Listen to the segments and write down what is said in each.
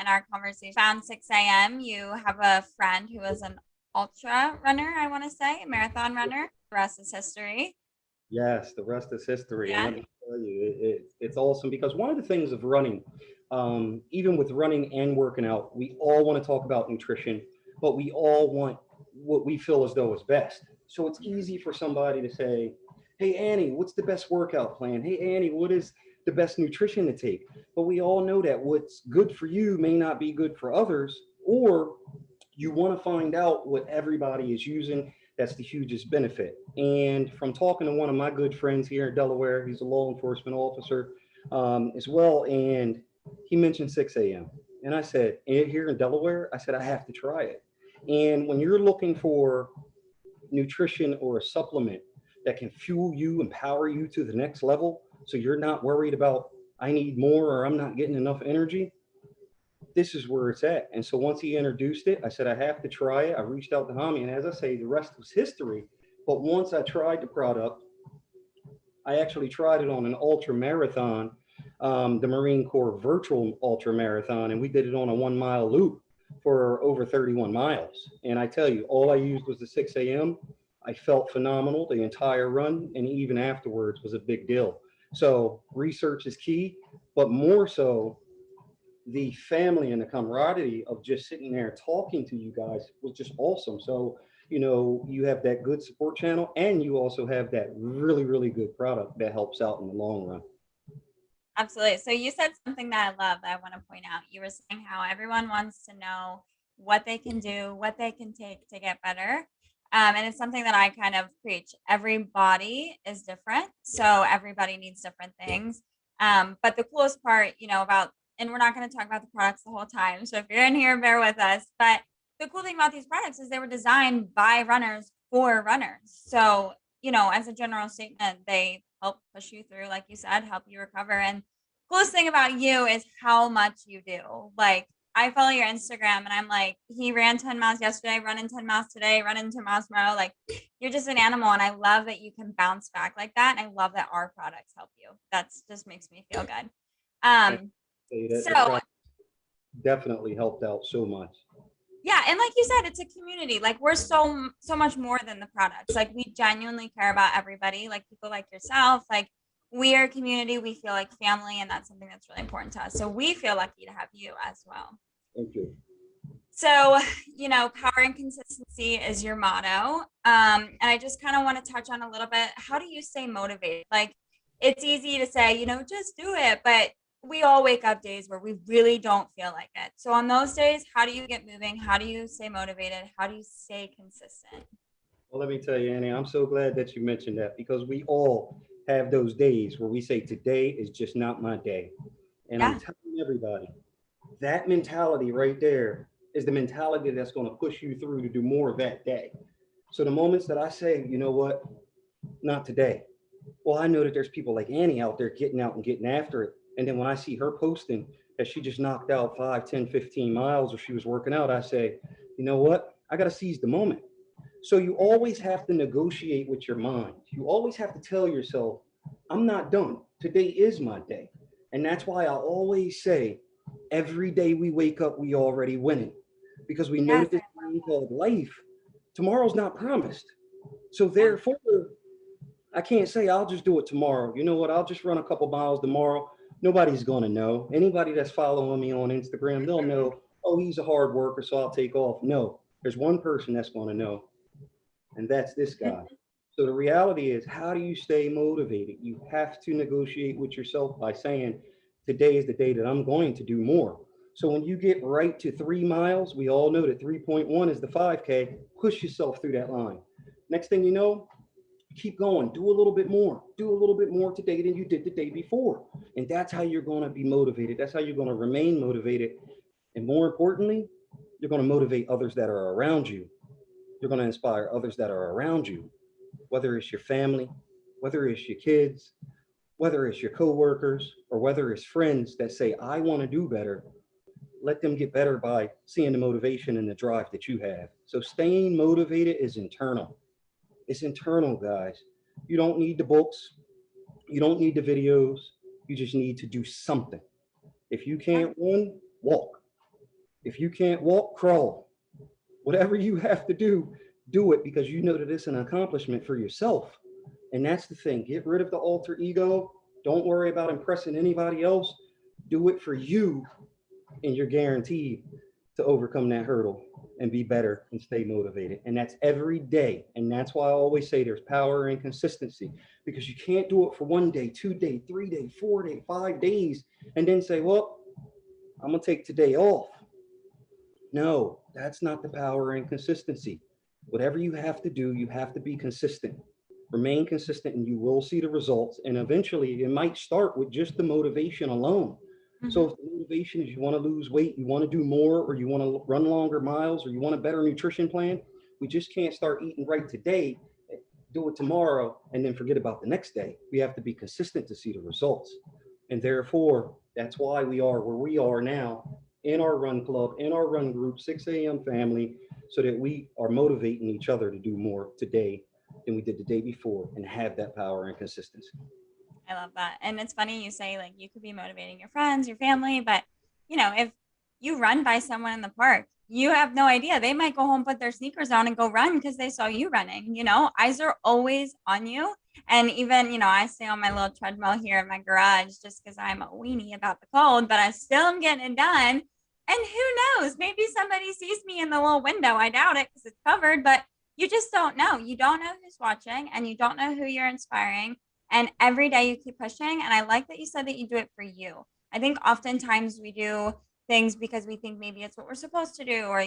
in our conversation. Found 6 a.m. You have a friend who is an ultra runner, I want to say, a marathon runner. The rest is history. Yes, the rest is history. And Yeah. let me tell you, it's awesome because one of the things of running, even with running and working out, we all want to talk about nutrition, but we all want what we feel as though is best. So it's easy for somebody to say, "Hey, Annie, what's the best workout plan? Hey, Annie, what is the best nutrition to take?" But we all know that what's good for you may not be good for others, or you want to find out what everybody is using. That's the hugest benefit. And from talking to one of my good friends here in Delaware, he's a law enforcement officer as well, and he mentioned 6 a.m. And I said, here in Delaware, I said, I have to try it. And when you're looking for nutrition or a supplement that can fuel you, empower you to the next level, so you're not worried about, I need more or I'm not getting enough energy, this is where it's at. And so once he introduced it, I said, I have to try it. I reached out to Hami, and as I say, the rest was history. But once I tried the product, I actually tried it on an ultra marathon, the Marine Corps virtual ultra marathon, and we did it on a 1 mile loop for over 31 miles. And I tell you, all I used was the 6 a.m. I felt phenomenal the entire run, and even afterwards was a big deal. So research is key, but more so, the family and the camaraderie of just sitting there talking to you guys was just awesome. So, you have that good support channel and you also have that really, really good product that helps out in the long run. Absolutely. So you said something that I love that I want to point out. You were saying how everyone wants to know what they can do, what they can take to get better. And it's something that I kind of preach. Every body is different. So everybody needs different things. But the coolest part, about, and we're not going to talk about the products the whole time. So if you're in here, bear with us. But the cool thing about these products is they were designed by runners for runners. So, as a general statement, they help push you through, like you said, help you recover. And coolest thing about you is how much you do. Like, I follow your Instagram and I'm like, he ran 10 miles yesterday, running 10 miles today, running 10 miles tomorrow. Like, you're just an animal. And I love that you can bounce back like that. And I love that our products help you. That's just makes me feel good. I say that the So product definitely helped out so much. yeah, and like you said, it's a community. Like, we're so much more than the products. Like, we genuinely care about everybody, like people like yourself. Like, we are a community, we feel like family, and that's something that's really important to us. So we feel lucky to have you as well. Thank you. So, power and consistency is your motto. And I just kind of want to touch on a little bit, how do you stay motivated? Like, it's easy to say, just do it, but we all wake up days where we really don't feel like it. So on those days, how do you get moving? How do you stay motivated? How do you stay consistent? Well, let me tell you, Annie, I'm so glad that you mentioned that because we all have those days where we say, today is just not my day. And I'm Yeah. telling everybody, that mentality right there is the mentality that's going to push you through to do more of that day. So the moments that I say, you know what, not today. Well, I know that there's people like Annie out there getting out and getting after it. And then when I see her posting that she just knocked out 5, 10, 15 miles or she was working out, I say, you know what? I got to seize the moment. So you always have to negotiate with your mind. You always have to tell yourself, I'm not done. Today is my day. And that's why I always say, every day we wake up, we already winning. Because we know Yes, that this thing called life, tomorrow's not promised. So yeah. therefore, I can't say I'll just do it tomorrow. You know what? I'll just run a couple miles tomorrow. Nobody's going to know. Anybody that's following me on Instagram, they'll know, oh, he's a hard worker, so I'll take off. No, there's one person that's going to know, and that's this guy. So the reality is, how do you stay motivated? You have to negotiate with yourself by saying, today is the day that I'm going to do more. So when you get right to 3 miles, we all know that 3.1 is the 5K. Push yourself through that line. Next thing you know, keep going, do a little bit more, do a little bit more today than you did the day before. And that's how you're going to be motivated. That's how you're going to remain motivated. And more importantly, you're going to motivate others that are around you. You're going to inspire others that are around you, whether it's your family, whether it's your kids, whether it's your coworkers, or whether it's friends that say, I want to do better. Let them get better by seeing the motivation and the drive that you have. So staying motivated is internal. It's internal, guys. You don't need the books. You don't need the videos. You just need to do something. If you Yeah. can't run, walk. If you can't walk, crawl. Whatever you have to do it because you know that it's an accomplishment for yourself. And that's the thing. Get rid of the alter ego. Don't worry about impressing anybody else. Do it for you, and you're guaranteed to overcome that hurdle and be better and stay motivated. And that's every day. And that's why I always say there's power in consistency, because you can't do it for 1 day, 2 day, 3 day, 4 day, 5 days, and then say, well, I'm going to take today off. No, that's not the power in consistency. Whatever you have to do, you have to be consistent. Remain consistent and you will see the results. And eventually, it might start with just the motivation alone. So, Mhm. if the motivation is you want to lose weight, you want to do more, or you want to run longer miles, or you want a better nutrition plan, we just can't start eating right today, do it tomorrow, and then forget about the next day. We have to be consistent to see the results. And therefore, that's why we are where we are now in our run club, in our run group, 6 a.m. family, so that we are motivating each other to do more today than we did the day before and have that power and consistency. I love that. And it's funny you say like you could be motivating your friends, your family, but if you run by someone in the park, you have no idea. They might go home, put their sneakers on and go run because they saw you running. Eyes are always on you. And even, I stay on my little treadmill here in my garage just because I'm a weenie about the cold, but I still am getting it done. And who knows? Maybe somebody sees me in the little window. I doubt it because it's covered, but you just don't know. You don't know who's watching and you don't know who you're inspiring. And every day you keep pushing. And I like that you said that you do it for you. I think oftentimes we do things because we think maybe it's what we're supposed to do, or,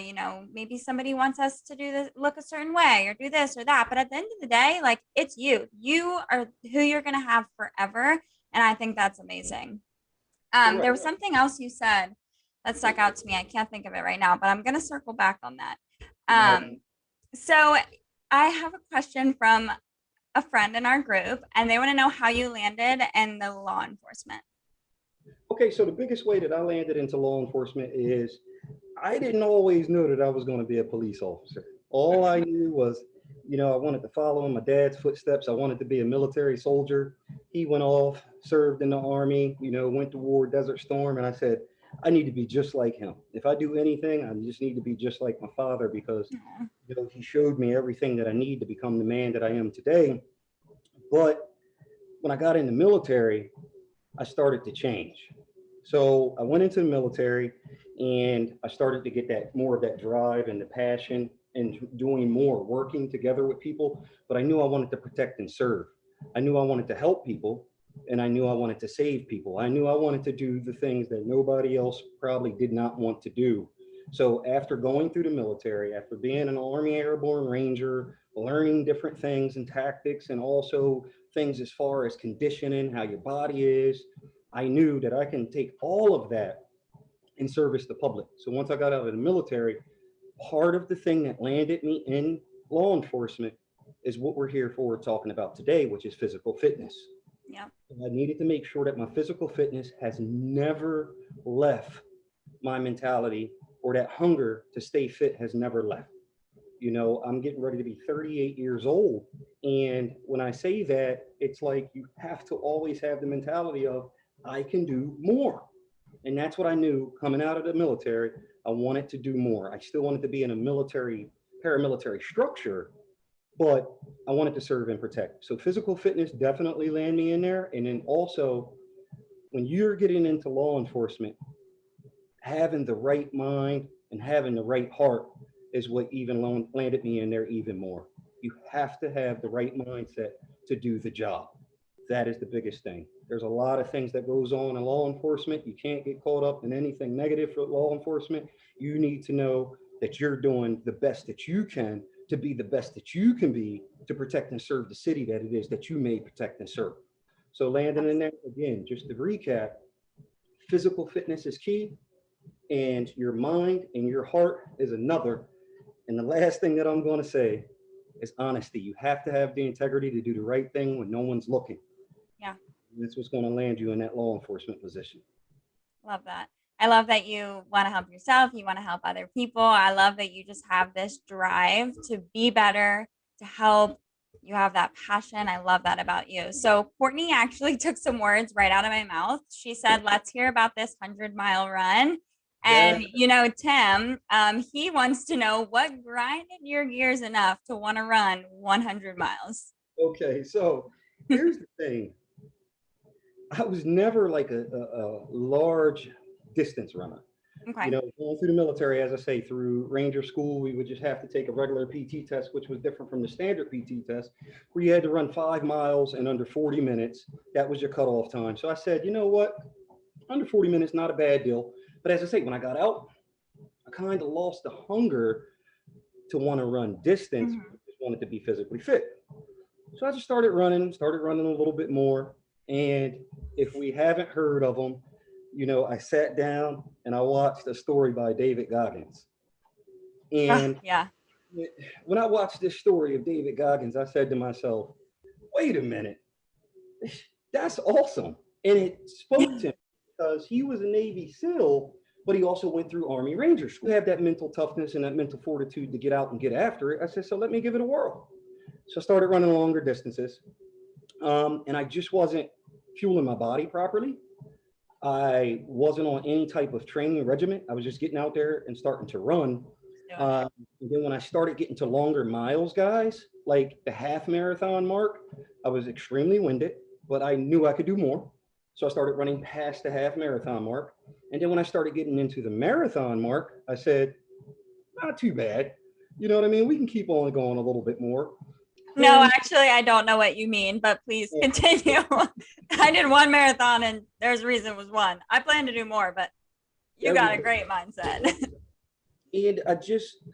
maybe somebody wants us to do this, look a certain way, or do this or that. But at the end of the day, like it's you. You are who you're going to have forever. And I think that's amazing. There Correct. was something else you said that stuck out to me. I can't think of it right now, but I'm going to circle back on that. Now, So I have a question from a friend in our group, and they want to know how you landed in the law enforcement. okay, so the biggest way that I landed into law enforcement is I didn't always know that I was going to be a police officer. All I knew was, I wanted to follow in my dad's footsteps. I wanted to be a military soldier. He went off, served in the army, went to war, Desert Storm, and I said, I need to be just like him. If I do anything, I just need to be just like my father because, Aw. he showed me everything that I need to become the man that I am today. But when I got in the military, I started to change. So I went into the military and I started to get that more of that drive and the passion and doing more, working together with people. But I knew I wanted to protect and serve. I knew I wanted to help people and I knew I wanted to save people. I knew I wanted to do the things that nobody else probably did not want to do. So after going through the military, after being an Army Airborne Ranger, learning different things and tactics and also things as far as conditioning, how your body is, I knew that I can take all of that and service the public. So once I got out of the military, part of the thing that landed me in law enforcement is what we're here for talking about today, which is physical fitness. Yep. I needed to make sure that my physical fitness has never left my mentality, or that hunger to stay fit has never left. I'm getting ready to be 38 years old. And when I say that, it's like you have to always have the mentality of, I can do more. And that's what I knew coming out of the military. I wanted to do more. I still wanted to be in a military, paramilitary structure, but I wanted to serve and protect. So physical fitness definitely landed me in there. And then also, when you're getting into law enforcement, having the right mind and having the right heart is what even landed me in there even more. You have to have the right mindset to do the job. That is the biggest thing. There's a lot of things that goes on in law enforcement. You can't get caught up in anything negative for law enforcement. You need to know that you're doing the best that you can to be the best that you can be to protect and serve the city that it is that you may protect and serve. So landing in there again, just to recap, physical fitness is key, and your mind and your heart is another. And the last thing that I'm going to say is honesty. You have to have the integrity to do the right thing when no one's looking. Yeah. That's what's going to land you in that law enforcement position. Love that. I love that you want to help yourself. You want to help other people. I love that you just have this drive to be better, to help. You have that passion. I love that about you. So, Courtney actually took some words right out of my mouth. She said, let's hear about this 100-mile run. Yeah. And Tim, he wants to know what grinded your gears enough to want to run 100 miles. Okay. So here's the thing. I was never like a large distance runner. Okay. Going through the military, as I say, through Ranger School, we would just have to take a regular PT test, which was different from the standard PT test, where you had to run 5 miles in under 40 minutes. That was your cutoff time. So I said, you know what? Under 40 minutes, not a bad deal. But as I say, when I got out, I kind of lost the hunger to want to run distance. Mhm. I just wanted to be physically fit. So I just started running a little bit more. And if we haven't heard of them, I sat down and I watched a story by David Goggins. Oh, And yeah. when I watched this story of David Goggins, I said to myself, wait a minute, that's awesome. And it spoke to me because he was a Navy SEAL, but he also went through Army Ranger School. He had that mental toughness and that mental fortitude to get out and get after it. I said, so let me give it a whirl. So I started running longer distances. And I just wasn't fueling my body properly. I wasn't on any type of training regimen. I was just getting out there and starting to run. And then when I started getting to longer miles, guys, like the half marathon mark, I was extremely winded, but I knew I could do more. So I started running past the half marathon mark. And then when I started getting into the marathon mark, I said, not too bad. You know what I mean? We can keep on going a little bit more. No, actually, I don't know what you mean, but please continue. I did one marathon and there's a reason it was one. I plan to do more, but you got a great mindset. And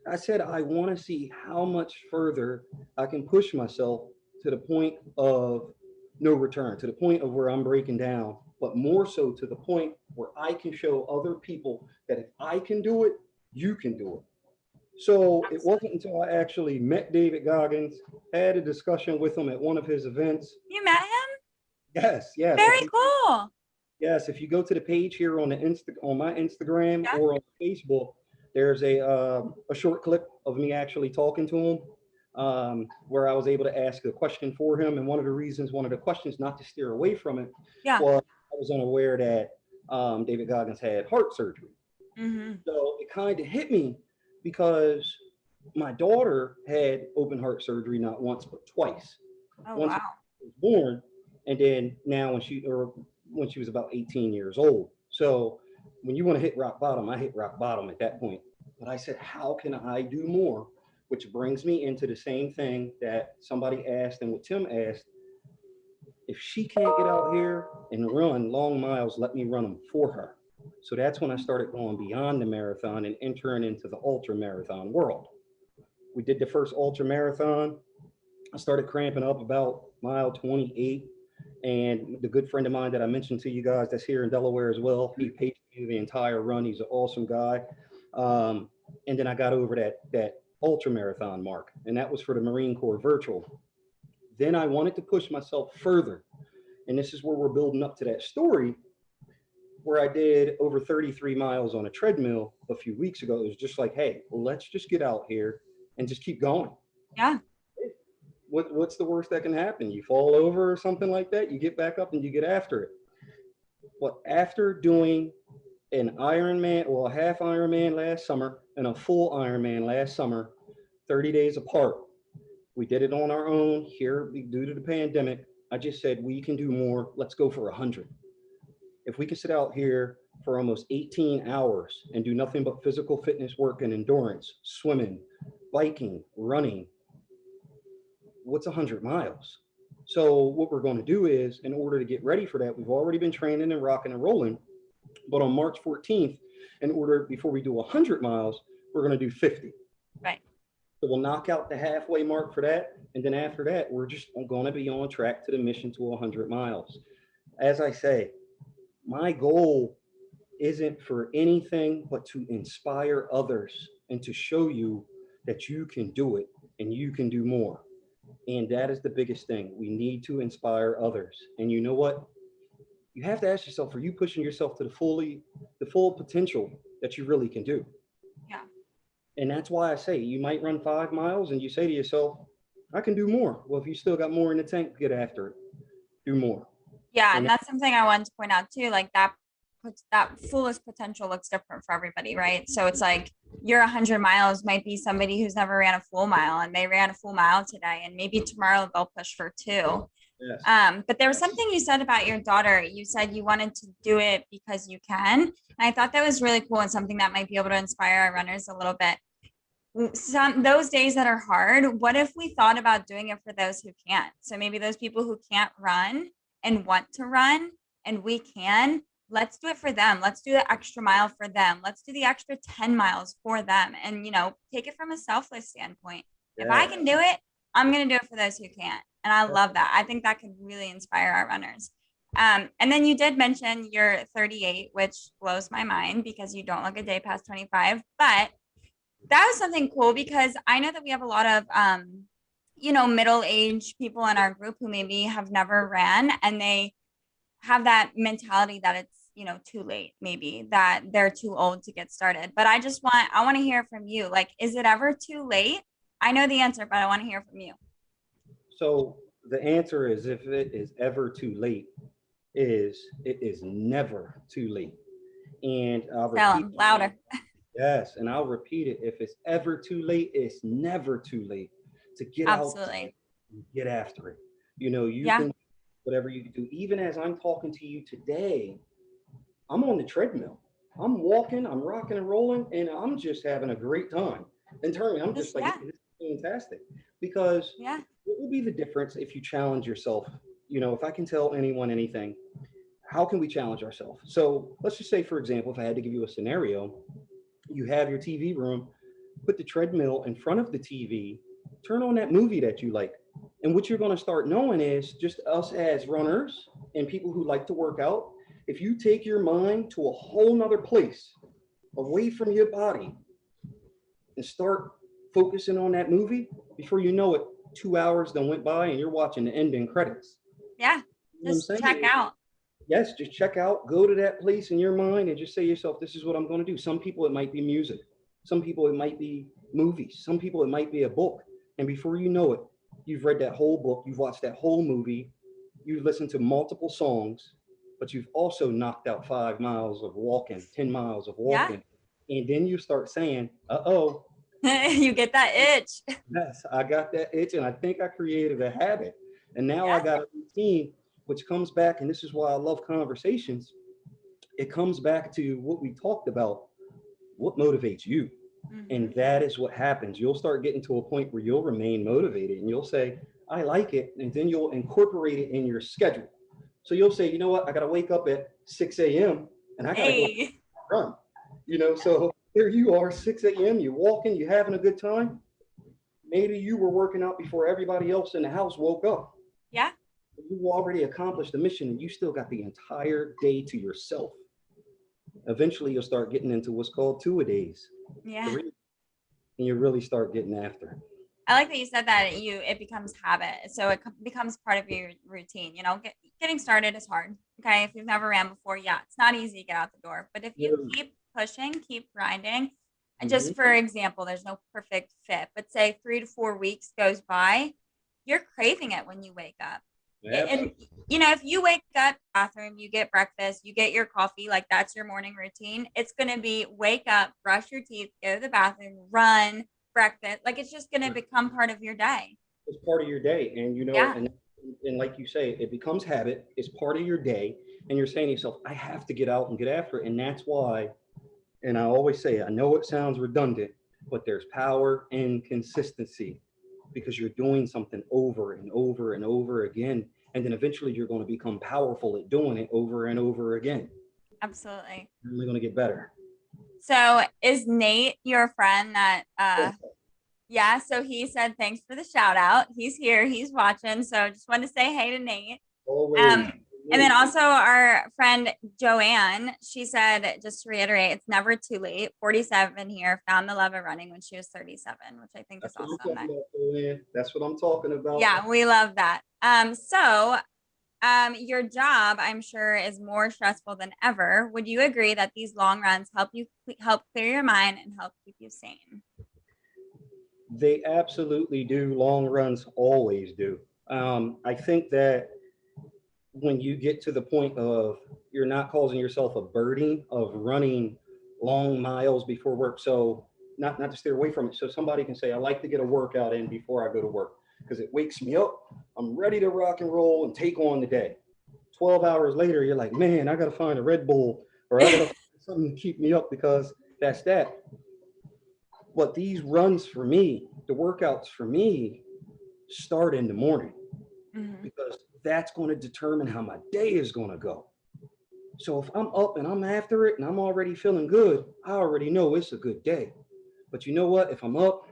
I said, I want to see how much further I can push myself to the point of no return, to the point of where I'm breaking down, but more so to the point where I can show other people that if I can do it, you can do it. So it wasn't until I actually met David Goggins, had a discussion with him at one of his events. You met him? Yes, yes. Very cool. Yes, if you go to the page here on on my Instagram or on Facebook, there's a short clip of me actually talking to him, where I was able to ask a question for him. And one of the questions, not to steer away from it, was I was unaware that David Goggins had heart surgery. Mm-hmm. So it kind of hit me because my daughter had open heart surgery not once but twice. Oh, Once wow. she was born, and then now when she was about 18 years old. So when you want to hit rock bottom, I hit rock bottom at that point. But I said, how can I do more? Which brings me into the same thing that somebody asked and what Tim asked. If she can't get out here and run long miles, let me run them for her. So that's when I started going beyond the marathon and entering into the ultra marathon world. We did the first ultra marathon. I started cramping up about mile 28. And the good friend of mine that I mentioned to you guys that's here in Delaware as well, he paced me the entire run. He's an awesome guy. And then I got over that ultra marathon mark, and that was for the Marine Corps virtual. Then I wanted to push myself further. And this is where we're building up to that story where I did over 33 miles on a treadmill a few weeks ago. It was just like, hey, let's just get out here and just keep going. Yeah. What's the worst that can happen? You fall over or something like that, you get back up and you get after it. But after doing an Ironman, well, a half Ironman last summer and a full Ironman last summer, 30 days apart, we did it on our own here due to the pandemic. I just said, we can do more. Let's go for 100. If we can sit out here for almost 18 hours and do nothing but physical fitness work and endurance, swimming, biking, running, what's 100 miles? So what we're going to do is, in order to get ready for that, we've already been training and rocking and rolling. But on March 14th, before we do 100 miles, we're going to do 50. Right. So we'll knock out the halfway mark for that. And then after that, we're just going to be on track to the mission to 100 miles. As I say, my goal isn't for anything but to inspire others and to show you that you can do it and you can do more. And that is the biggest thing. We need to inspire others. And you know what? You have to ask yourself, are you pushing yourself to the full potential that you really can do? Yeah. And that's why I say you might run 5 miles and you say to yourself, I can do more. Well, if you still got more in the tank, get after it. Do more. Yeah. And that's something I wanted to point out too. Like that that fullest potential looks different for everybody, right? So it's like your 100 miles might be somebody who's never ran a full mile, and they ran a full mile today, and maybe tomorrow they'll push for 2. Yes. But there was something you said about your daughter. You said you wanted to do it because you can. And I thought that was really cool and something that might be able to inspire our runners a little bit. Those days that are hard, what if we thought about doing it for those who can't? So maybe those people who can't run and want to run, and we can, let's do it for them. Let's do the extra mile for them. Let's do the extra 10 miles for them. And, take it from a selfless standpoint. If I can do it, I'm going to do it for those who can't. And I love that. I think that could really inspire our runners. And then you did mention you're 38, which blows my mind because you don't look a day past 25. But that was something cool because I know that we have a lot of, middle-aged people in our group who maybe have never ran, and they have that mentality that it's, too late, maybe that they're too old to get started. But I want to hear from you. Like, is it ever too late? I know the answer, but I want to hear from you. So the answer is, if it is ever too late, it is never too late. And I'll repeat louder. Yes, and I'll repeat it. If it's ever too late, it's never too late to get out and get after it. You can do whatever you can do. Even as I'm talking to you today, I'm on the treadmill. I'm walking, I'm rocking and rolling, and I'm just having a great time. Internally, I'm just like, this is fantastic. Because what will be the difference if you challenge yourself? If I can tell anyone anything, how can we challenge ourselves? So let's just say, for example, if I had to give you a scenario, you have your TV room, put the treadmill in front of the TV, turn on that movie that you like. And what you're going to start knowing is, just us as runners and people who like to work out, if you take your mind to a whole nother place away from your body and start focusing on that movie, before you know it, 2 hours then went by and you're watching the ending credits. Yeah, just check out. Yes, just check out, go to that place in your mind and just say to yourself, this is what I'm going to do. Some people, it might be music. Some people, it might be movies. Some people, it might be a book. And before you know it, you've read that whole book, you've watched that whole movie, you've listened to multiple songs, but you've also knocked out 5 miles of walking, 10 miles of walking. Yeah. And then you start saying, uh-oh. You get that itch. Yes, I got that itch, and I think I created a habit. And now I got a routine, which comes back, and this is why I love conversations. It comes back to what we talked about. What motivates you? Mm-hmm. And that is what happens. You'll start getting to a point where you'll remain motivated, and you'll say, I like it. And then you'll incorporate it in your schedule. So you'll say, you know what? I got to wake up at 6 a.m. and I got to go run. So here you are, 6 a.m. You're walking, you're having a good time. Maybe you were working out before everybody else in the house woke up. Yeah. You already accomplished the mission, and you still got the entire day to yourself. Eventually, you'll start getting into what's called 2-a-days. Yeah. 3, and you really start getting after it. I like that you said that it becomes habit. So it becomes part of your routine. Getting started is hard. Okay. If you've never ran before, it's not easy to get out the door. But if you keep pushing, keep grinding, and just for example, there's no perfect fit, but say 3 to 4 weeks goes by, you're craving it when you wake up. Yeah. And if you wake up, bathroom, you get breakfast, you get your coffee, like that's your morning routine. It's going to be wake up, brush your teeth, go to the bathroom, run, breakfast. Like it's just going to become part of your day. It's part of your day. And, and like you say, it becomes habit. It's part of your day. And you're saying to yourself, I have to get out and get after it. And that's why, and I always say, I know it sounds redundant, but there's power in consistency, because you're doing something over and over and over again. And then eventually you're going to become powerful at doing it over and over again. Absolutely. You're only going to get better. So is Nate your friend that, yeah, so he said, thanks for the shout out. He's here, he's watching. So just wanted to say hey to Nate. Always. And then also our friend Joanne, she said, just to reiterate, it's never too late. 47 here, found the love of running when she was 37, which I think is awesome. That's what I'm talking about. Yeah, we love that. So your job, I'm sure, is more stressful than ever. Would you agree that these long runs help clear your mind and help keep you sane? They absolutely do. Long runs always do. I think that when you get to the point of you're not causing yourself a burden of running long miles before work. So not to steer away from it. So somebody can say, I like to get a workout in before I go to work because it wakes me up. I'm ready to rock and roll and take on the day. 12 hours later, you're like, man, I got to find a Red Bull or I got to find something to keep me up because that's that. But these runs for me, the workouts for me start in the morning Mhm. because that's going to determine how my day is going to go. So if I'm up and I'm after it and I'm already feeling good, I already know it's a good day. But you know what? If I'm up,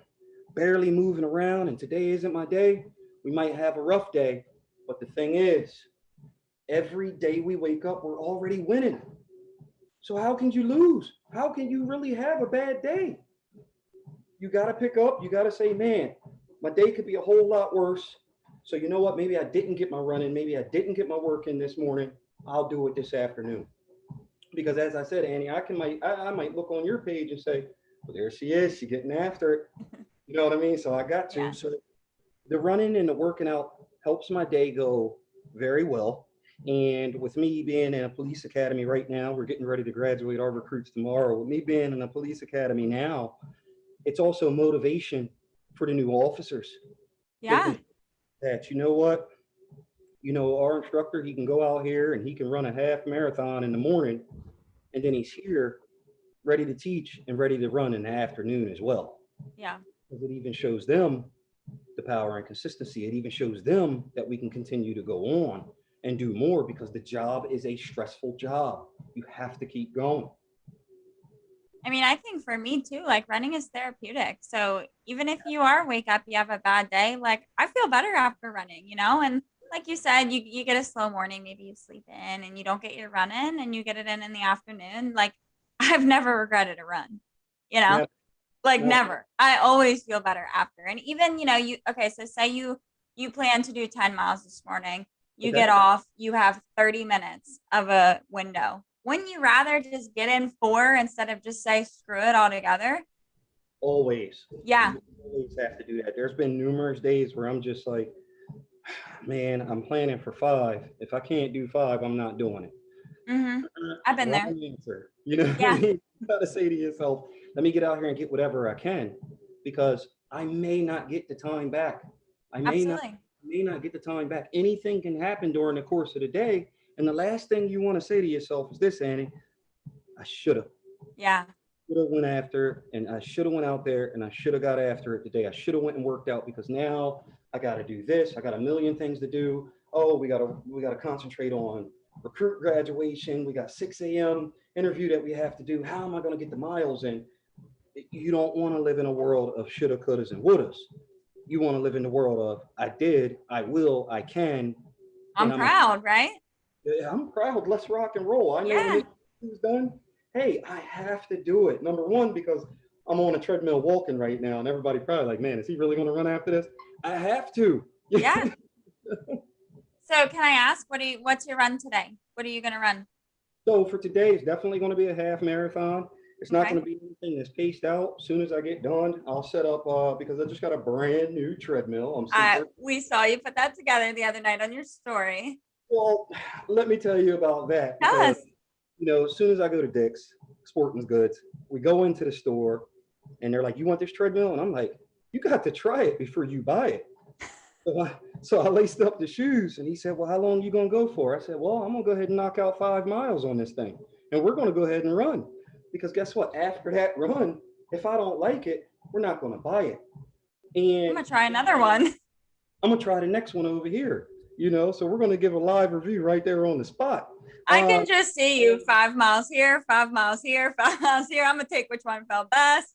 barely moving around, and today isn't my day, we might have a rough day. But the thing is, every day we wake up, we're already winning. So how can you lose? How can you really have a bad day? You got to pick up. You got to say, man, my day could be a whole lot worse. So you know what? Maybe I didn't get my run in. Maybe I didn't get my work in this morning. I'll do it this afternoon. Because as I said, Annie, I might look on your page and say, well, there she is. She's getting after it. You know what I mean? So I got to. Yeah. So the running and the working out helps my day go very well. And with me being in a police academy right now, we're getting ready to graduate our recruits tomorrow. With me being in a police academy now, it's also motivation for the new officers. They Yeah. can that, you know what? You know, our instructor, he can go out here and he can run a half marathon in the morning, and then he's here ready to teach and ready to run in the afternoon as well. Yeah. Because it even shows them the power and consistency. It even shows them that we can continue to go on and do more because the job is a stressful job. You have to keep going. I mean, I think for me too, like running is therapeutic. So even if you are wake up, you have a bad day, like I feel better after running, you know? And like you said, you get a slow morning, maybe you sleep in and you don't get your run in and you get it in the afternoon. Like I've never regretted a run, you know? Now, Like now, never. I always feel better after. And even, you okay, so say you plan to do 10 miles this morning. You okay, get off, you have 30 minutes of a window. Wouldn't you rather just get in 4 instead of just say screw it altogether? always. Yeah. You always have to do that. There's been numerous days where I'm just like, man, I'm planning for 5. If I can't do 5, I'm not doing it. Mm-hmm. I've been there. Wrong answer. You know what I Yeah, mean? You gotta say to yourself, let me get out here and get whatever I can because I may not get the time back. I absolutely. may not get the time back. Anything can happen during the course of the day. And the last thing you want to say to yourself is this, Annie, I should have. Yeah. Should have went after it, and I should have went out there and I should have got after it today. I should have went and worked out because now I got to do this. I got a million things to do. Oh, we got to concentrate on recruit graduation. We got 6 a.m. interview that we have to do. How am I going to get the miles in? You don't want to live in a world of shoulda, couldas, and wouldas. You want to live in the world of I did, I will, I can, and I'm proud, right? I'm proud. Let's rock and roll. I know when Yeah. this is done, hey, I have to do it. Number one, because I'm on a treadmill walking right now, and everybody probably like, man, is he really going to run after this? I have to. Yeah. So can I ask what's your run today? What are you gonna run? So for today, it's definitely going to be a half marathon. It's not Okay. going to be anything that's paced out. As soon as I get done, I'll set up because I just got a brand new treadmill. I'm super. We saw you put that together the other night on your story. Well, let me tell you about that Tell because us. as soon as I go to Dick's Sporting Goods, we go into the store, and they're like, "You want this treadmill?" And I'm like, "You got to try it before you buy it." So I laced up the shoes, and he said, "Well, how long are you gonna go for?" I said, "Well, I'm gonna go ahead and knock out 5 miles on this thing, and we're gonna go ahead and run, because guess what? After that run, if I don't like it, we're not gonna buy it, I'm and gonna try another one. I'm gonna try the next one over here." So we're gonna give a live review right there on the spot. I can just see you 5 miles here, 5 miles here, 5 miles here. I'm gonna take which one felt best.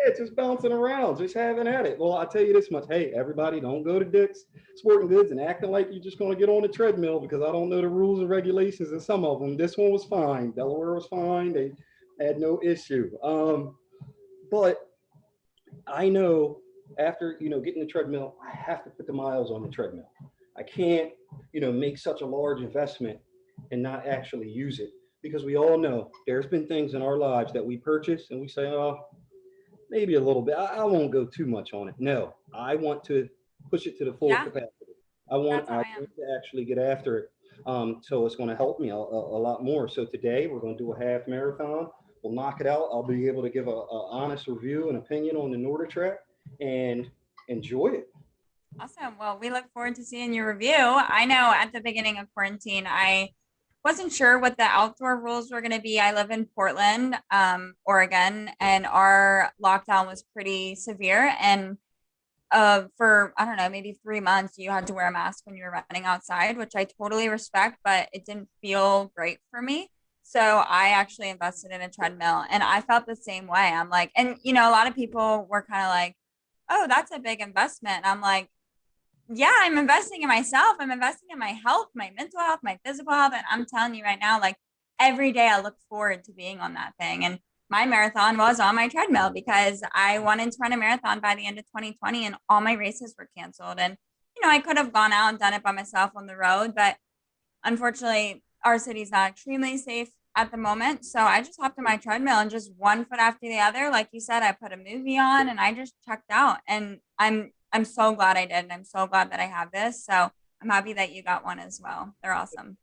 Yeah, just bouncing around, just having at it. Well, I'll tell you this much. Hey, everybody, don't go to Dick's Sporting Goods and acting like you're just going to get on the treadmill because I don't know the rules and regulations in some of them. This one was fine. Delaware was fine. They had no issue. But I know after, getting the treadmill, I have to put the miles on the treadmill. I can't, make such a large investment and not actually use it because we all know there's been things in our lives that we purchase and we say, oh, maybe a little bit. I won't go too much on it. No, I want to push it to the full Yeah, capacity. I want that's how I I want am. to actually get after it. So it's going to help me a lot more. So today we're going to do a half marathon. We'll knock it out. I'll be able to give a honest review and opinion on the Nordic track and enjoy it. Awesome. Well, we look forward to seeing your review. I know at the beginning of quarantine, I wasn't sure what the outdoor rules were going to be. I live in Portland, Oregon, and our lockdown was pretty severe. And for, I don't know, maybe 3 months, you had to wear a mask when you were running outside, which I totally respect, but it didn't feel great for me. So I actually invested in a treadmill and I felt the same way. I'm like, and you know, a lot of people were kind of like, oh, that's a big investment. And I'm like, yeah, I'm investing in myself. I'm investing in my health, my mental health, my physical health. And I'm telling you right now, like every day I look forward to being on that thing. And my marathon was on my treadmill because I wanted to run a marathon by the end of 2020 and all my races were canceled. And, you know, I could have gone out and done it by myself on the road, but unfortunately, our city's not extremely safe at the moment. So I just hopped on my treadmill and just one foot after the other, like you said, I put a movie on and I just checked out. And I'm so glad I did. And I'm so glad that I have this. So I'm happy that you got one as well. They're awesome.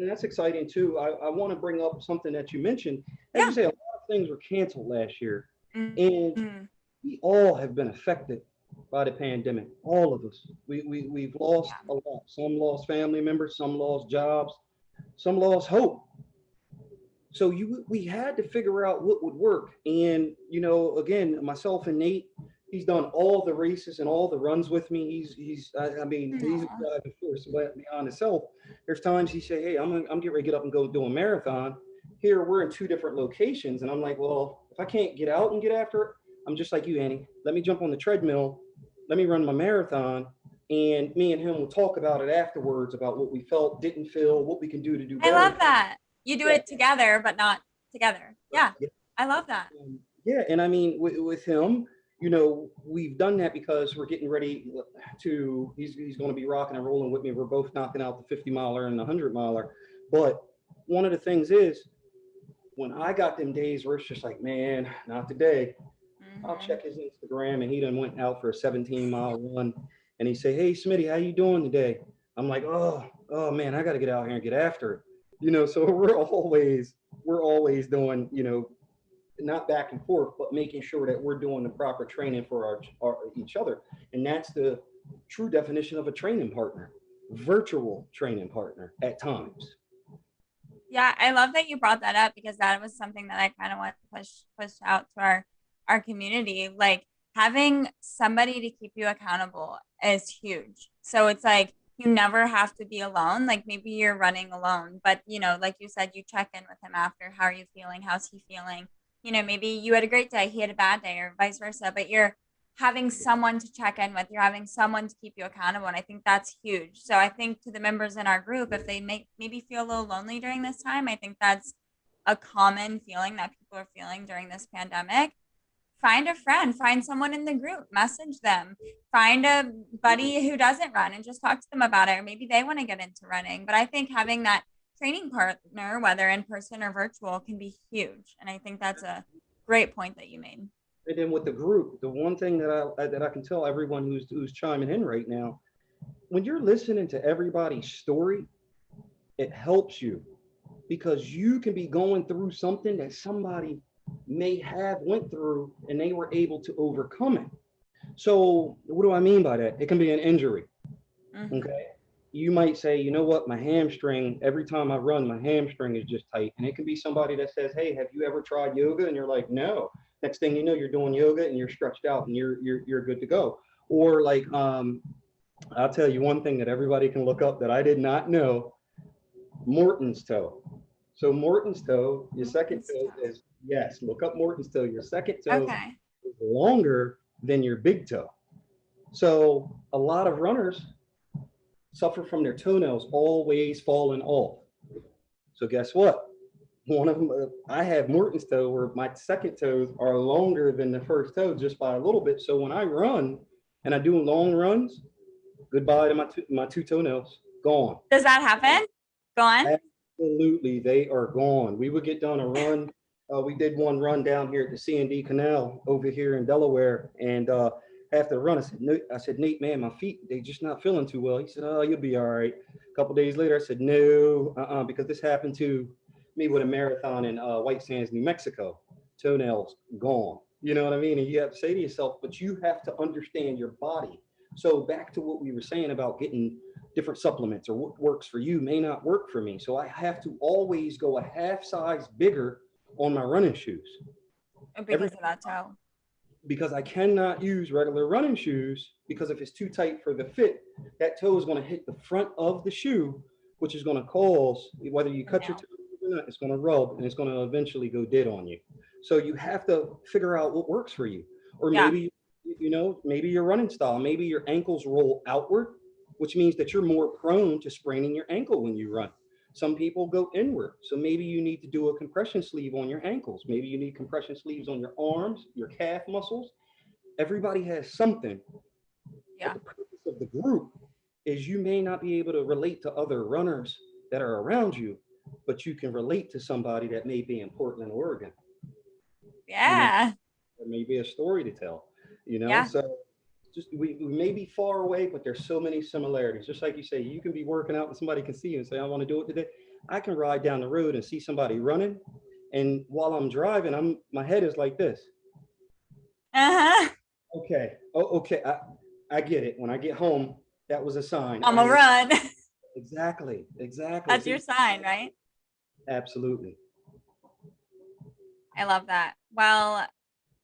That's exciting too. I want to bring up something that you mentioned. As Yeah. you say, a lot of things were canceled last year, and Mm-hmm. we all have been affected by the pandemic. All of us. We've lost Yeah. a lot. Some lost family members, some lost jobs, some lost hope. So we had to figure out what would work. And again, myself and Nate, he's done all the races and all the runs with me. I mean, he's a Aw. driving force beyond himself. There's times he say, "Hey, I'm getting ready to get up and go do a marathon." Here we're in two different locations, and I'm like, "Well, if I can't get out and get after it, I'm just like you, Annie. Let me jump on the treadmill, let me run my marathon, and me and him will talk about it afterwards about what we felt, didn't feel, what we can do to do I better." love that. You do Yeah, it together, but not together. Yeah. yeah, I love that. yeah. And I mean, with him, we've done that because we're getting ready to. He's going to be rocking and rolling with me. We're both knocking out the 50 miler and the 100 miler. But one of the things is when I got them days where it's just like, man, not today. I'll Mm-hmm. check his Instagram, and he done went out for a 17-mile run, and he say, "Hey, Smitty, how you doing today?" I'm like, "Oh man, I got to get out here and get after it." So we're always doing, not back and forth, but making sure that we're doing the proper training for our each other, and that's the true definition of a training partner, virtual training partner at times. Yeah, I love that you brought that up because that was something that I kind of want to push out to our community. Like having somebody to keep you accountable is huge. So it's like you never have to be alone. Like maybe you're running alone, but you know, like you said, you check in with him after. How are you feeling? How's he feeling? You know, maybe you had a great day, he had a bad day, or vice versa. But you're having someone to check in with, you're having someone to keep you accountable, and I think that's huge. So I think to the members in our group, if they maybe feel a little lonely during this time, I think that's a common feeling that people are feeling during this pandemic. Find a friend, find someone in the group, message them, find a buddy who doesn't run and just talk to them about it, or maybe they want to get into running. But I think having that training partner, whether in person or virtual, can be huge, and I think that's a great point that you made. And then with the group, the one thing that I can tell everyone who's chiming in right now, when you're listening to everybody's story, it helps you because you can be going through something that somebody may have went through and they were able to overcome it. So what do I mean by that? It can be an injury. Mm-hmm. Okay. You might say, you know what, my hamstring, every time I run, my hamstring is just tight. And it can be somebody that says, hey, have you ever tried yoga? And you're like, no. Next thing you know, you're doing yoga and you're stretched out and you're good to go. Or like I'll tell you one thing that everybody can look up that I did not know, Morton's toe. So Morton's toe, your second toe is, yes, look up Morton's toe. Your second toe Okay. is longer than your big toe. So a lot of runners suffer from their toenails always falling off. So guess what? One of them, I have Morton's toe where my second toes are longer than the first toe just by a little bit. So when I run and I do long runs, goodbye to my two toenails, gone. Does that happen? Go on. Absolutely, they are gone. We would get done a run. We did one run down here at the C&D Canal over here in Delaware, and after the run, I said, Nate, man, my feet, they just not feeling too well. He said, oh, you'll be all right. A couple days later, I said, no, because this happened to me with a marathon in White Sands, New Mexico. Toenails gone. You know what I mean? And you have to say to yourself, but you have to understand your body. So back to what we were saying about getting different supplements, or what works for you may not work for me. So I have to always go a half size bigger on my running shoes. Every Because of that toe. because I cannot use regular running shoes, because if it's too tight for the fit, that toe is going to hit the front of the shoe, which is going to cause, whether you cut your toe or not, it's going to rub and it's going to eventually go dead on you. So you have to figure out what works for you. Or Yeah. maybe, maybe your running style, maybe your ankles roll outward, which means that you're more prone to spraining your ankle when you run. Some people go inward. So maybe you need to do a compression sleeve on your ankles. Maybe you need compression sleeves on your arms, your calf muscles. Everybody has something. But Yeah. the purpose of the group is you may not be able to relate to other runners that are around you, but you can relate to somebody that may be in Portland, Oregon. Yeah. There may be a story to tell, Yeah. So just we may be far away, but there's so many similarities. Just like you say, you can be working out and somebody can see you and say, I want to do it today. I can ride down the road and see somebody running, and while I'm driving, my head is like this. Uh-huh. Okay. Oh, okay. I get it. When I get home, that was a sign. I'm a run. Exactly. That's See, your sign, right? absolutely. I love that. Well,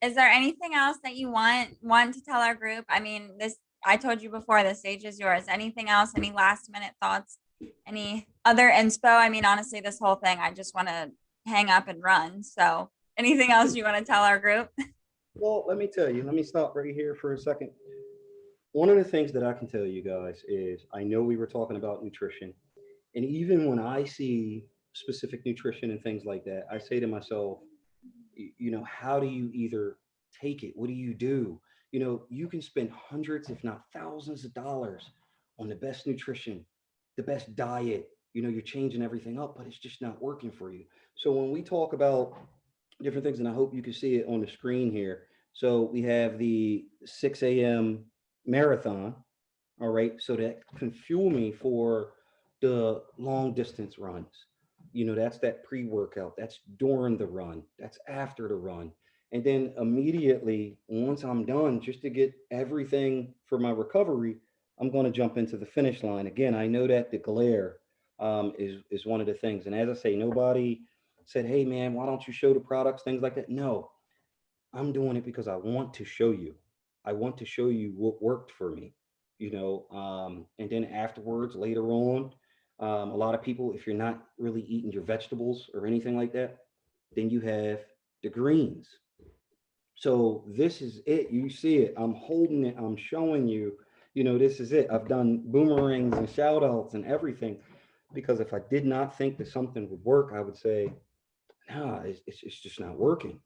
is there anything else that you want to tell our group? I mean, this I told you before, the stage is yours. Anything else? Any last minute thoughts? Any other inspo? I mean, honestly, this whole thing, I just want to hang up and run. So anything else you want to tell our group? Well, let me tell you. Let me stop right here for a second. One of the things that I can tell you guys is, I know we were talking about nutrition, and even when I see specific nutrition and things like that, I say to myself, how do you either take it? What do you do? You can spend hundreds, if not thousands of dollars on the best nutrition, the best diet. You're changing everything up, but it's just not working for you. So when we talk about different things, and I hope you can see it on the screen here. So we have the 6 a.m. marathon. All right. So that can fuel me for the long distance runs. That's that pre workout. That's during the run. That's after the run. And then immediately, once I'm done, just to get everything for my recovery, I'm going to jump into the finish line. Again, I know that the glare is one of the things. And as I say, nobody said, hey, man, why don't you show the products, things like that? No, I'm doing it because I want to show you. I want to show you what worked for me, and then afterwards, later on, a lot of people, if you're not really eating your vegetables or anything like that, then you have the greens. So this is it. You see it. I'm holding it. I'm showing you, this is it. I've done boomerangs and shout outs and everything, because if I did not think that something would work, I would say, nah, it's just not working.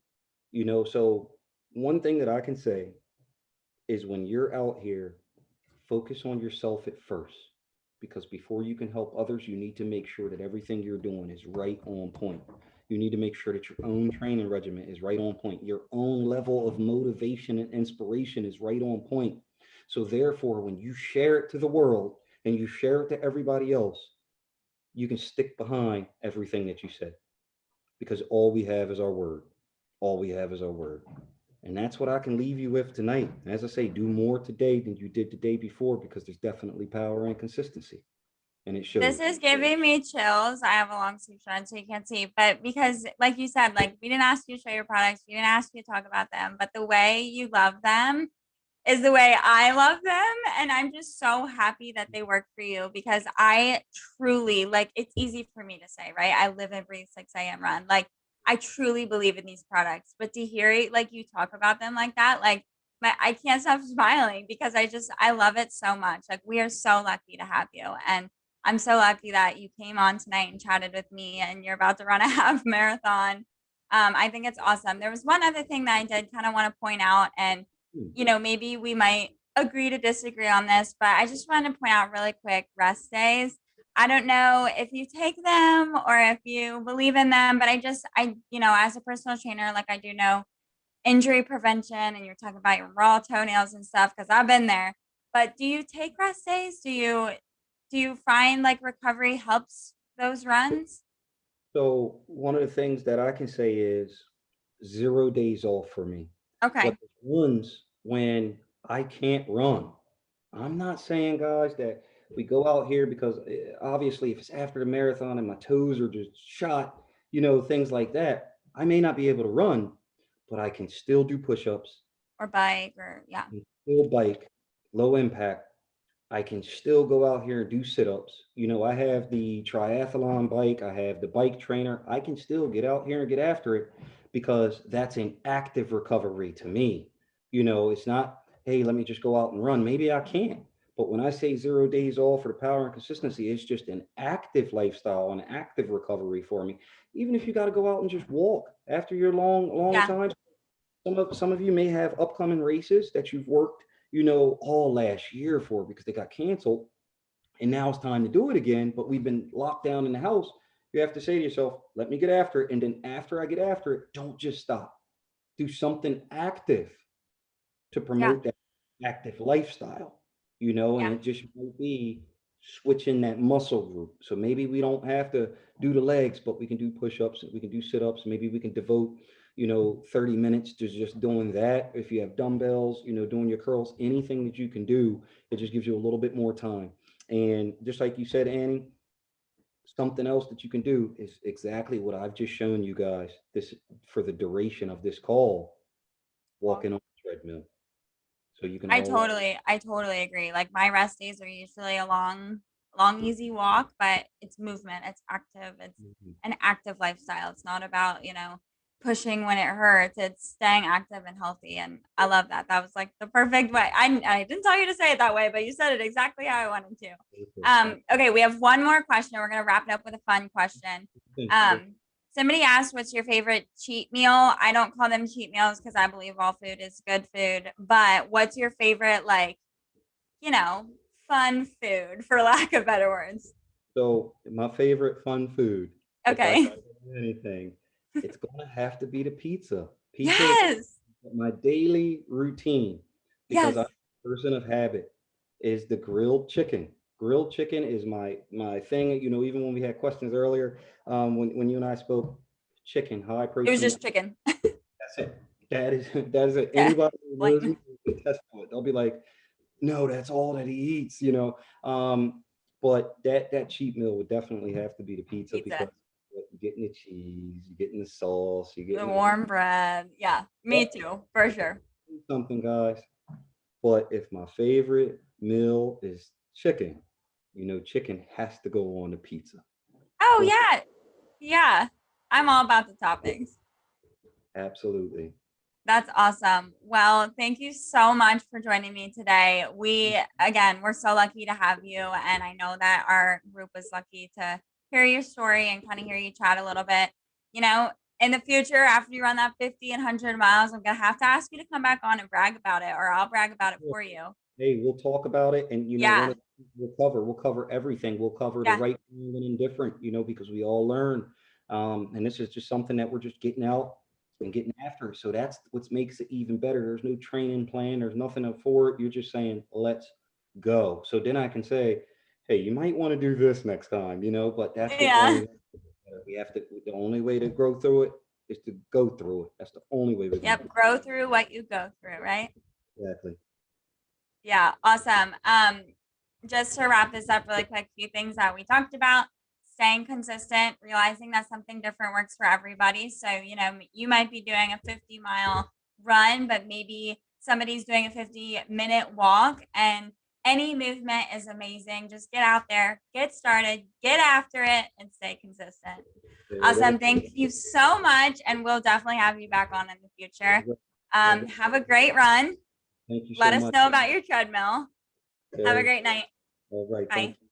So one thing that I can say is, when you're out here, focus on yourself at first, because before you can help others, you need to make sure that everything you're doing is right on point. You need to make sure that your own training regimen is right on point. Your own level of motivation and inspiration is right on point. So therefore, when you share it to the world and you share it to everybody else, you can stick behind everything that you said, because all we have is our word. All we have is our word. And that's what I can leave you with tonight. As I say, do more today than you did the day before, because there's definitely power and consistency. And it shows. This is giving me chills. I have a long sleeve shirt, so you can't see. But because, like you said, like we didn't ask you to show your products, we didn't ask you to talk about them, but the way you love them is the way I love them. And I'm just so happy that they work for you, because I truly, like, it's easy for me to say, right? I live and breathe 6 a.m. run. Like, I truly believe in these products. But to hear it, like you talk about them like that, like, I can't stop smiling, because I love it so much. Like, we are so lucky to have you. And I'm so lucky that you came on tonight and chatted with me, and you're about to run a half marathon. I think it's awesome. There was one other thing that I did kind of want to point out, and maybe we might agree to disagree on this, but I just want to point out really quick, rest days. I don't know if you take them or if you believe in them, but as a personal trainer, like, I do know injury prevention, and you're talking about your raw toenails and stuff, because I've been there. But do you take rest days? Do you find like recovery helps those runs? So one of the things that I can say is 0 days off for me. But Okay. the ones when I can't run, I'm not saying, guys, that we go out here because obviously, if it's after the marathon and my toes are just shot, things like that, I may not be able to run, but I can still do push ups, Or bike, or yeah. still bike, low impact. I can still go out here and do sit ups. I have the triathlon bike, I have the bike trainer. I can still get out here and get after it because that's an active recovery to me. It's not, hey, let me just go out and run. Maybe I can. But when I say 0 days off for the power and consistency, it's just an active lifestyle, an active recovery for me. Even if you got to go out and just walk after your long Yeah. time, some of you may have upcoming races that you've worked, all last year for because they got canceled, and now it's time to do it again. But we've been locked down in the house. You have to say to yourself, "Let me get after it," and then after I get after it, don't just stop. Do something active to Yeah. promote that active lifestyle, and Yeah. it just might be switching that muscle group. So maybe we don't have to do the legs, but we can do push-ups, we can do sit-ups, maybe we can devote, 30 minutes to just doing that. If you have dumbbells, doing your curls, anything that you can do, it just gives you a little bit more time. And just like you said, Annie, something else that you can do is exactly what I've just shown you guys this for the duration of this call, walking on the treadmill. So you can all I totally agree. Like my rest days are usually a long, easy walk, but it's movement, it's active, it's Mhm. an active lifestyle. It's not about, pushing when it hurts. It's staying active and healthy. And I love that. That was like the perfect way. I didn't tell you to say it that way, but you said it exactly how I wanted to. Okay, we have one more question. We're gonna wrap it up with a fun question. Um, Somebody asked, what's your favorite cheat meal? I don't call them cheat meals because I believe all food is good food. But what's your favorite, like, you know, fun food, for lack of better words? So my favorite fun food, if I Okay. could do anything, it's gonna have to be the pizza. Pizza is Yes. my daily routine because Yes. I'm a person of habit. Is the grilled chicken. Grilled chicken is my thing. Even when we had questions earlier, when you and I spoke, chicken, high It was protein. just chicken. That's it. That is it. Yeah. Anybody who knows Plain me can test to it. They'll be like, no, that's all that he eats. But that cheat meal would definitely have to be the pizza because pizza. you're getting the cheese, you're getting the sauce, you're The getting warm bread. Yeah. Me too, for sure. something, guys. But if my favorite meal is chicken, chicken has to go on the pizza. Oh Full- yeah. Yeah. I'm all about the toppings. Absolutely. That's awesome. Well, thank you so much for joining me today. We're so lucky to have you. And I know that our group was lucky to hear your story and kind of hear you chat a little bit. You know, in the future, after you run that 50 and 100 miles, I'm going to have to ask you to come back on and brag about it, or I'll brag about it for you. Hey, we'll talk about it, and one Yeah. of the things we'll cover everything. We'll cover the Yeah. right and indifferent, because we all learn. And this is just something that we're just getting out and getting after. So that's what makes it even better. There's no training plan. There's nothing for it. You're just saying, let's go. So then I can say, hey, you might want to do this next time, but that's the Yeah. only we have to. The only way to grow through it is to go through it. That's the only way we're gonna Yep. do Grow through what you go through, right? it. Exactly. Yeah, awesome. Just to wrap this up really quick, few things that we talked about: staying consistent, realizing that something different works for everybody. So, you might be doing a 50-mile run, but maybe somebody's doing a 50-minute walk, and any movement is amazing. Just get out there, get started, get after it, and stay consistent. Awesome. Thank you so much. And we'll definitely have you back on in the future. Have a great run. Thank you Let so us much. know about your treadmill. Have a Okay. great night. All right. Thank Bye. you.